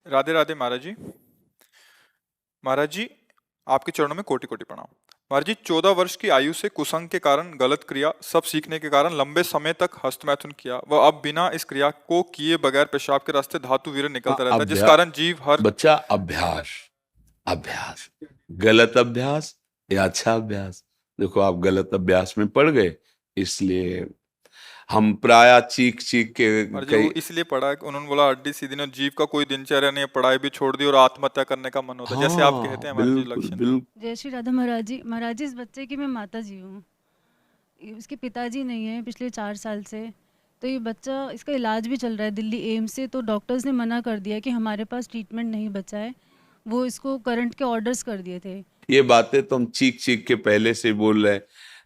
राधे राधे महाराज जी। महाराज जी, आपके चरणों में कोटि कोटि प्रणाम। महाराज जी, 14 वर्ष की आयु से कुसंग के कारण गलत क्रिया सब सीखने के कारण लंबे समय तक हस्तमैथुन किया व अब बिना इस क्रिया को किए बगैर पेशाब के रास्ते धातु वीर्य हाँ, निकलता रहता है, जिस अभ्यास कारण जीव हर बच्चा, अभ्यास अभ्यास गलत अभ्यास या अच्छा अभ्यास। देखो, आप गलत अभ्यास में पड़ गए, इसलिए हम प्राय चीख चीख के महाराज जी कई। वो इसलिए पढ़ा कि उन्होंने बोला हड्डी सीधी नहीं, जीव का कोई दिनचर्या नहीं है, पढ़ाई भी छोड़ दी और आत्महत्या करने का मन होता है, जैसे आप कहते हाँ, हैं महाराज जी बिल्कुल लक्षण। बिल्कुल। जय श्री राधा महाराज जी। महाराज जी, इस बच्चे की मैं माता जी हूँ। उसके पिताजी नहीं है पिछले 4 साल से। तो ये बच्चा, इसका इलाज भी चल रहा है दिल्ली एम्स से। तो डॉक्टर्स ने मना कर दिया कि हमारे पास ट्रीटमेंट नहीं बचा है। वो इसको करंट के ऑर्डर्स कर दिए थे। ये बातें तो हम चीख चीख के पहले से बोल रहे हैं,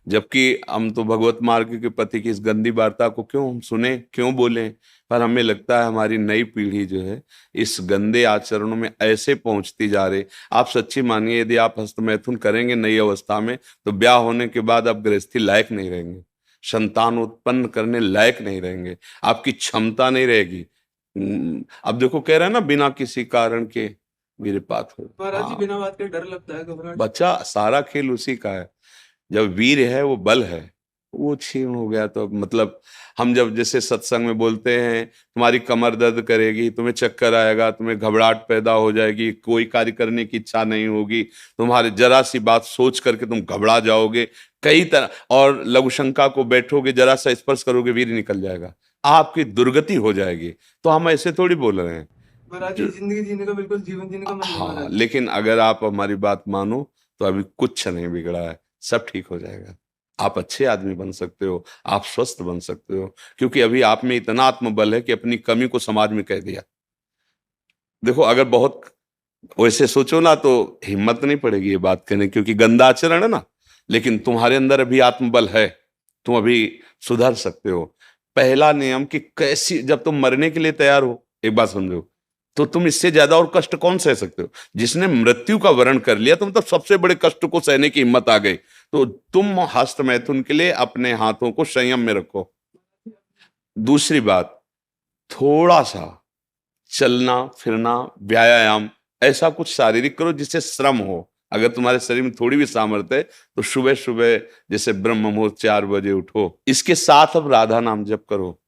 जबकि हम तो भगवत मार्ग के पति की इस गंदी वार्ता को क्यों हम सुने, क्यों बोले। पर हमें लगता है हमारी नई पीढ़ी जो है इस गंदे आचरणों में ऐसे पहुंचती जा रही। आप सच्ची मानिए, यदि आप हस्तमैथुन करेंगे नई अवस्था में, तो ब्याह होने के बाद आप गृहस्थी लायक नहीं रहेंगे, संतान उत्पन्न करने लायक नहीं रहेंगे, आपकी क्षमता नहीं रहेगी। अब देखो, कह रहे हैं ना, बिना किसी कारण के वीरपात हो। महाराज जी, हाँ, बिना बात के डर लगता है, घबराहट। बच्चा, सारा खेल उसी का है। जब वीर है, वो बल है, वो क्षीण हो गया तो मतलब हम जब जैसे सत्संग में बोलते हैं, तुम्हारी कमर दर्द करेगी, तुम्हें चक्कर आएगा, तुम्हें घबराहट पैदा हो जाएगी, कोई कार्य करने की इच्छा नहीं होगी, तुम्हारे जरा सी बात सोच करके तुम घबरा जाओगे कई तरह, और लघु शंका को बैठोगे, जरा सा स्पर्श करोगे, वीर निकल जाएगा, आपकी दुर्गति हो जाएगी। तो हम ऐसे थोड़ी बोल रहे हैं। महाराज जी, जिंदगी जीने का बिल्कुल जीवन जीने का मन नहीं हाँ, महाराज जी। लेकिन अगर आप हमारी बात मानो तो अभी कुछ नहीं बिगड़ा है, सब ठीक हो जाएगा। आप अच्छे आदमी बन सकते हो, आप स्वस्थ बन सकते हो, क्योंकि अभी आप में इतना आत्मबल है कि अपनी कमी को समाज में कह दिया। देखो, अगर बहुत वैसे सोचो ना तो हिम्मत नहीं पड़ेगी ये बात कहने, क्योंकि गंदा आचरण है ना। लेकिन तुम्हारे अंदर अभी आत्मबल है, तुम अभी सुधर सकते हो। पहला नियम कि कैसी, जब तुम मरने के लिए तैयार हो, एक बात समझो, तो तुम इससे ज्यादा और कष्ट कौन सह सकते हो। जिसने मृत्यु का वरण कर लिया, तो मतलब सबसे बड़े कष्ट को सहने की हिम्मत आ गई। तो तुम हस्त मैथुन के लिए अपने हाथों को संयम में रखो। दूसरी बात, थोड़ा सा चलना फिरना, व्यायाम, ऐसा कुछ शारीरिक करो जिससे श्रम हो। अगर तुम्हारे शरीर में थोड़ी भी सामर्थ्य है तो सुबह सुबह जैसे ब्रह्म मुहूर्त 4 बजे उठो। इसके साथ अब राधा नाम जप करो।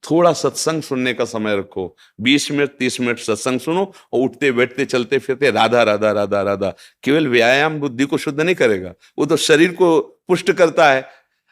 थोड़ा सत्संग सुनने का समय रखो, 20 मिनट 30 मिनट सत्संग सुनो, और उठते बैठते चलते फिरते राधा राधा राधा राधा। केवल व्यायाम बुद्धि को शुद्ध नहीं करेगा, वो तो शरीर को पुष्ट करता है।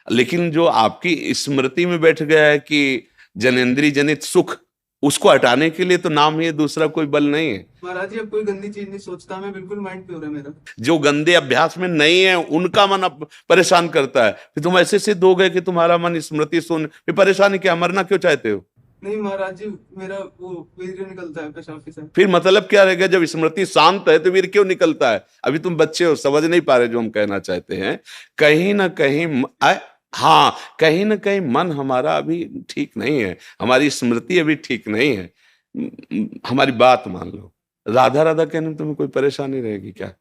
लेकिन जो आपकी स्मृति में बैठ गया है कि जनेंद्रिय जनित सुख, उसको हटाने के लिए तो नाम ही है, दूसरा कोई बल नहीं है। महाराज जी, अब कोई गंदी चीज नहीं सोचता, मैं बिल्कुल माइंड प्योर है मेरा। जो गंदे अभ्यास में नहीं है उनका मन अब परेशान करता है। फिर तुम ऐसे सिद्ध हो गए कि तुम्हारा मन स्मृति सुन, फिर परेशानी क्या, मरना क्यों चाहते हो। नहीं महाराज जी, मेरा वो वीर्य निकलता है पेशाब के साथ। फिर मतलब क्या रहेगा, जब स्मृति शांत है तो वीर क्यों निकलता है। अभी तुम बच्चे हो, समझ नहीं पा रहे जो हम कहना चाहते हैं। कहीं ना कहीं हाँ, कहीं ना कहीं मन हमारा अभी ठीक नहीं है, हमारी स्मृति अभी ठीक नहीं है। हमारी बात मान लो, राधा राधा कहने में तुम्हें कोई परेशानी रहेगी क्या।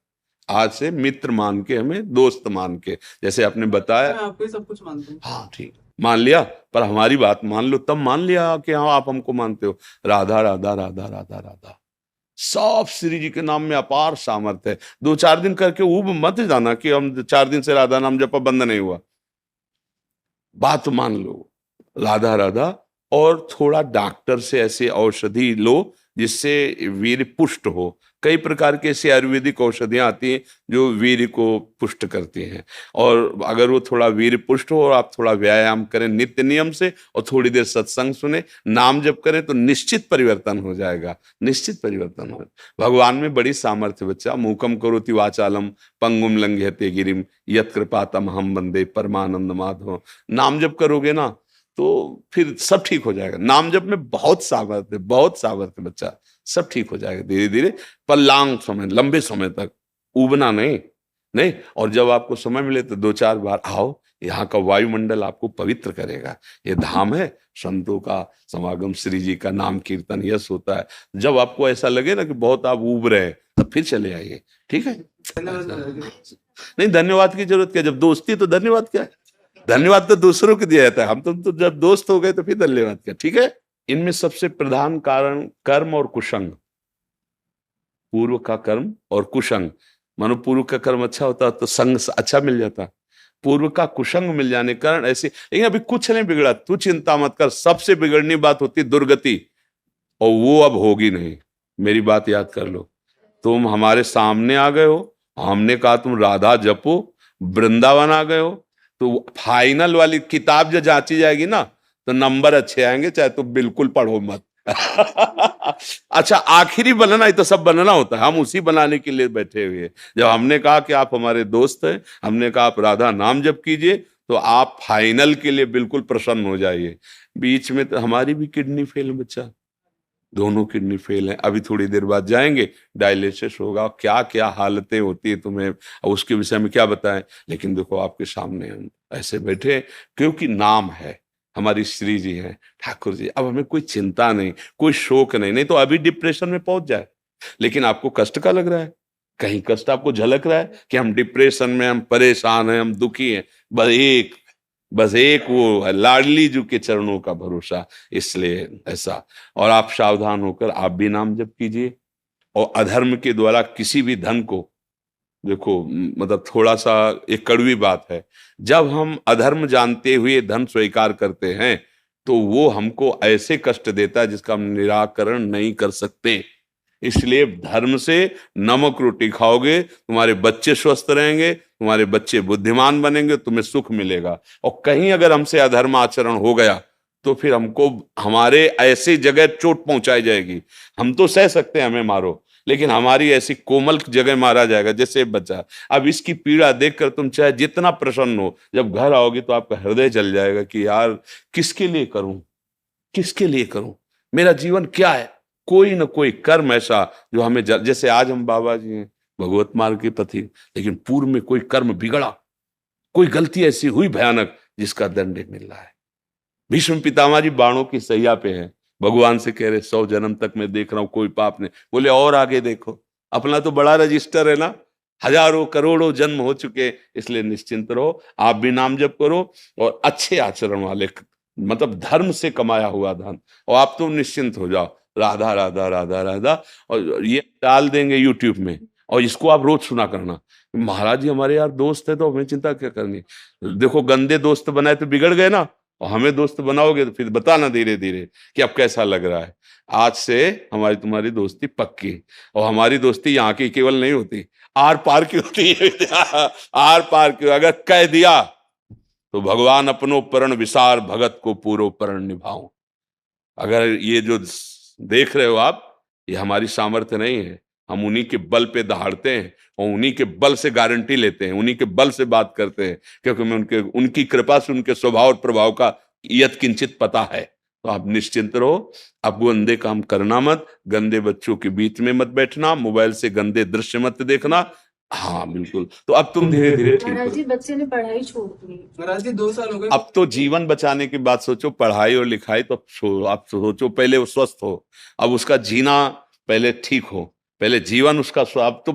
आज से मित्र मान के, हमें दोस्त मान के, जैसे आपने बताया। मैं आपको ही सब कुछ मानता हूँ। हाँ ठीक, मान लिया, पर हमारी बात मान लो, तब मान लिया कि हाँ आप हमको मानते हो। राधा राधा राधा राधा राधा, सब श्री जी के नाम में अपार सामर्थ्य है। 2-4 दिन करके ऊब मत जाना कि हम 4 दिन से राधा नाम जपा, बंद नहीं हुआ। बात मान लो, राधा राधा, और थोड़ा डॉक्टर से ऐसे औषधि लो जिससे वीर्य पुष्ट हो। कई प्रकार के ऐसी आयुर्वेदिक औषधियां आती हैं जो वीर्य को पुष्ट करती हैं। और अगर वो थोड़ा वीर्य पुष्ट हो और आप थोड़ा व्यायाम करें नित्य नियम से, और थोड़ी देर सत्संग सुने, नाम जप करें, तो निश्चित परिवर्तन हो जाएगा, निश्चित परिवर्तन हो। भगवान में बड़ी सामर्थ्य बच्चा। मूकम करोति वाचालम पंगुम लंघयते गिरिम यत् कृपातम हम वंदे परमानंद माधव। नाम जप करोगे ना तो फिर सब ठीक हो जाएगा। नाम जप में बहुत सामर्थ्य, बहुत सामर्थ्य बच्चा, सब ठीक हो जाएगा धीरे धीरे। पर लॉन्ग समय, लंबे समय तक उबना नहीं। नहीं, और जब आपको समय मिले तो 2-4 बार आओ, यहाँ का वायुमंडल आपको पवित्र करेगा। ये धाम है, संतों का समागम, श्री जी का नाम कीर्तन यश होता है। जब आपको ऐसा लगे ना कि बहुत आप उब रहे हैं, तब फिर चले आइए, ठीक है। धन्यवाद महाराज जी। नहीं, धन्यवाद की जरूरत क्या, जब दोस्ती तो धन्यवाद क्या है। धन्यवाद तो दूसरों को दिया जाता है, हम तुम तो जब दोस्त हो गए तो फिर धन्यवाद क्या, ठीक है। इनमें सबसे प्रधान कारण कर्म और कुसंग, पूर्व का कर्म और कुसंग। मानो पूर्व का कर्म अच्छा होता तो संग अच्छा मिल जाता, पूर्व का कुसंग मिल जाने के कारण ऐसे। लेकिन अभी कुछ नहीं बिगड़ा, तू चिंता मत कर। सबसे बिगड़नी बात होती दुर्गति, और वो अब होगी नहीं। मेरी बात याद कर लो, तुम हमारे सामने आ गए हो, हमने कहा तुम राधा जपो, वृंदावन आ गए हो, तो फाइनल वाली किताब जो जांची जाएगी ना, तो नंबर अच्छे आएंगे, चाहे तुम बिल्कुल पढ़ो मत। अच्छा, आखिरी बनना ही तो सब बनना होता है, हम उसी बनाने के लिए बैठे हुए हैं। जब हमने कहा कि आप हमारे दोस्त हैं, हमने कहा आप राधा नाम जप कीजिए, तो आप फाइनल के लिए बिल्कुल प्रसन्न हो जाइए। बीच में तो हमारी भी किडनी फेल है बच्चा, दोनों किडनी फेल है। अभी थोड़ी देर बाद जाएंगे, डायलिसिस होगा, क्या क्या हालतें होती है तुम्हें, और उसके विषय में क्या बताएं। लेकिन देखो आपके सामने हम ऐसे बैठे, क्योंकि नाम है, हमारी श्री जी है, ठाकुर जी। अब हमें कोई चिंता नहीं, कोई शोक नहीं, नहीं तो अभी डिप्रेशन में पहुंच जाए। लेकिन आपको कष्ट का लग रहा है, कहीं कष्ट आपको झलक रहा है कि हम डिप्रेशन में, हम परेशान हैं, हम दुखी हैं। बस एक वो है, लाडली जी के चरणों का भरोसा, इसलिए ऐसा। और आप सावधान होकर आप भी नाम जप कीजिए। और अधर्म के द्वारा किसी भी धन को, देखो मतलब थोड़ा सा एक कड़वी बात है, जब हम अधर्म जानते हुए धन स्वीकार करते हैं तो वो हमको ऐसे कष्ट देता है जिसका हम निराकरण नहीं कर सकते। इसलिए धर्म से नमक रोटी खाओगे, तुम्हारे बच्चे स्वस्थ रहेंगे, तुम्हारे बच्चे बुद्धिमान बनेंगे, तुम्हें सुख मिलेगा। और कहीं अगर हमसे अधर्म आचरण हो गया तो फिर हमको हमारे ऐसी जगह चोट पहुंचाई जाएगी। हम तो सह सकते हैं, हमें मारो, लेकिन हमारी ऐसी कोमल जगह मारा जाएगा, जैसे बच्चा। अब इसकी पीड़ा देखकर तुम चाहे जितना प्रसन्न हो, जब घर आओगे तो आपका हृदय जल जाएगा कि यार किसके लिए करूं, किसके लिए करूं, मेरा जीवन क्या है। कोई ना कोई कर्म ऐसा जो हमें जैसे आज हम बाबा जी हैं, भगवत मार्ग के पथि, लेकिन पूर्व में कोई कर्म बिगड़ा, कोई गलती ऐसी हुई भयानक जिसका दंड मिल रहा है। भीष्म पितामह जी बाणों की सैया पे हैं, भगवान से कह रहे 100 जन्म तक मैं देख रहा हूं कोई पाप नहीं। बोले और आगे देखो, अपना तो बड़ा रजिस्टर है ना, हजारों करोड़ों जन्म हो चुके, इसलिए निश्चिंत रहो। आप भी नाम जप करो, और अच्छे आचरण वाले, मतलब धर्म से कमाया हुआ धन, और आप तो निश्चिंत हो जाओ, राधा राधा राधा राधा। और ये डाल देंगे यूट्यूब में, और इसको आप रोज सुना करना। महाराज जी हमारे यार दोस्त है, तो हमें चिंता क्या करनी। देखो गंदे दोस्त बनाए तो बिगड़ गए ना, और हमें दोस्त बनाओगे तो फिर बताना धीरे धीरे कि अब कैसा लग रहा है। आज से हमारी तुम्हारी दोस्ती पक्की, और हमारी दोस्ती यहाँ की केवल नहीं होती, आर पार की होती है। आर पार की, अगर कह दिया तो भगवान अपनो परण विसार, भगत को पूरो परण निभाऊं। अगर ये जो देख रहे हो आप, ये हमारी सामर्थ्य नहीं है, हम उन्हीं के बल पे दहाड़ते हैं, और उन्हीं के बल से गारंटी लेते हैं, उन्हीं के बल से बात करते हैं, क्योंकि हमें उनकी कृपा से उनके स्वभाव और प्रभाव का यत किंचित पता है। तो आप निश्चिंत रहो, आप गंदे काम करना मत, गंदे बच्चों के बीच में मत बैठना, मोबाइल से गंदे दृश्य मत देखना। हाँ बिल्कुल, तो अब तुम धीरे धीरे ठीक महाराज जी हो। बच्चे ने पढ़ाई छोड़ दी। महाराज जी 2 साल हो गए। अब तो जीवन बचाने की बात सोचो, पढ़ाई और लिखाई तो छोड़ो, आप सोचो पहले वो स्वस्थ हो, अब उसका जीना पहले ठीक हो, पहले जीवन उसका अब तो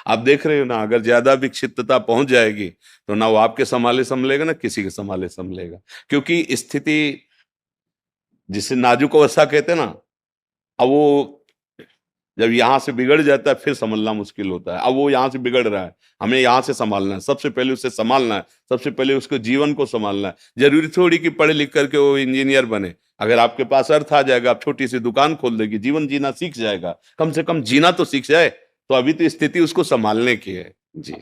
आप देख रहे हो ना, अगर ज्यादा विक्षिप्तता पहुंच जाएगी तो ना वो आपके संभाले संभलेगा, ना किसी के संभाले संभलेगा। क्योंकि स्थिति जिसे नाजुक अवस्था कहते हैं ना, अब वो जब यहां से बिगड़ जाता है फिर संभलना मुश्किल होता है। अब वो यहां से बिगड़ रहा है, हमें यहां से संभालना है, सबसे पहले उसे संभालना है, सबसे पहले उसको जीवन को संभालना है। जरूरी थोड़ी कि पढ़े लिख करके वो इंजीनियर बने। अगर आपके पास अर्थ आ जाएगा, आप छोटी सी दुकान खोल देगी, जीवन जीना सीख जाएगा, कम से कम जीना तो सीख जाए। तो अभी तो स्थिति उसको संभालने की है। जी।